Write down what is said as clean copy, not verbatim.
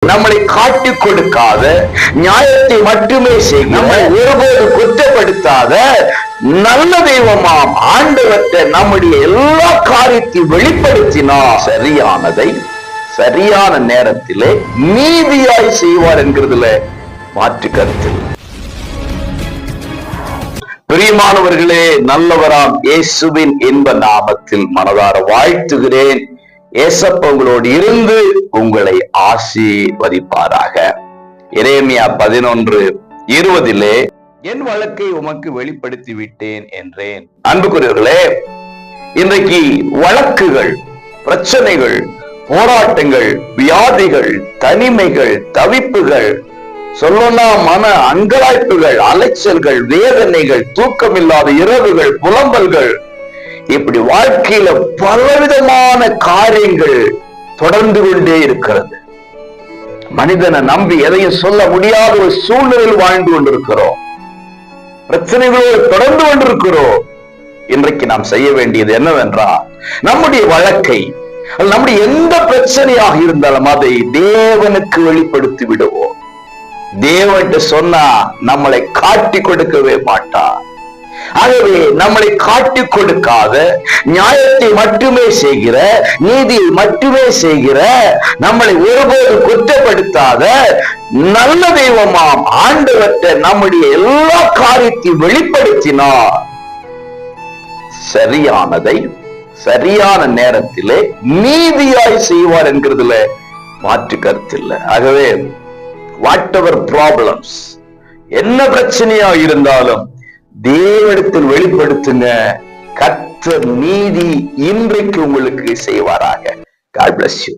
நம்மளை காட்டிக் கொடுக்காத, நியாயத்தை மட்டுமே செய்ய, நம்மை ஒருபோது குற்றப்படுத்தாத நல்ல தெய்வமாம் ஆண்டவற்றை நம்முடைய எல்லா காரியத்தையும் வெளிப்படுத்தினா சரியானதை சரியான நேரத்திலே நீதியாய் செய்வார் என்கிறதுல மாற்று கருத்து. பிரியமானவர்களே, நல்லவராம் இயேசுவின் இன்ப நாமத்தில் மனதார வாழ்த்துகிறேன். ஏசப்பா உங்களோடு இருந்து உங்களை ஆசீர்வதிப்பாராக. எரேமியா 11:20 என் வழக்கை உமக்கு வெளிப்படுத்தி விட்டேன் என்றேன். அன்புக்குரியவர்களே, இன்றைக்கு வழக்குகள், பிரச்சனைகள், போராட்டங்கள், வியாதிகள், தனிமைகள், தவிப்புகள், சொல்லனா மன அங்கலாய்ப்புகள், அலைச்சல்கள், வேதனைகள், தூக்கமில்லாத இரவுகள், புலம்பல்கள், இப்படி வாழ்க்கையில பலவிதமான காரியங்கள் தொடர்ந்து கொண்டே இருக்கிறது. மனிதனை நம்பி எதையும் சொல்ல முடியாத ஒரு சூழ்நிலையில் வாழ்ந்து கொண்டிருக்கிறோம். பிரச்சனைகளோடு தொடர்ந்து கொண்டிருக்கிறோம். இன்றைக்கு நாம் செய்ய வேண்டியது என்னவென்றால், நம்முடைய வழக்கை, நம்முடைய எந்த பிரச்சனையாக இருந்தாலும் அதை தேவனுக்கு வெளிப்படுத்தி விடுவோம். தேவன் சொன்னா நம்மளை காட்டி கொடுக்கவே மாட்டார். ஆகவே நம்மளை காட்டி கொடுக்காத, நியாயத்தை மட்டுமே செய்கிற, நீதியை மட்டுமே செய்கிற, நம்மளை ஒருபோது குற்றப்படுத்தாத நல்ல தெய்வமாம் ஆண்டவற்றை நம்முடைய எல்லா காரியத்தையும் வெளிப்படுத்தினார் சரியானதை சரியான நேரத்திலே நீதியாய் செய்வார் என்கிறதுல மாற்று கருத்து இல்லை. ஆகவே whatever problems, என்ன பிரச்சனையா இருந்தாலும் தேவனிடத்தில் வெளிப்படுத்துங்க. கர்த்தர் நீதி இன்றைக்கு உங்களுக்கு செய்வாராக. God bless you.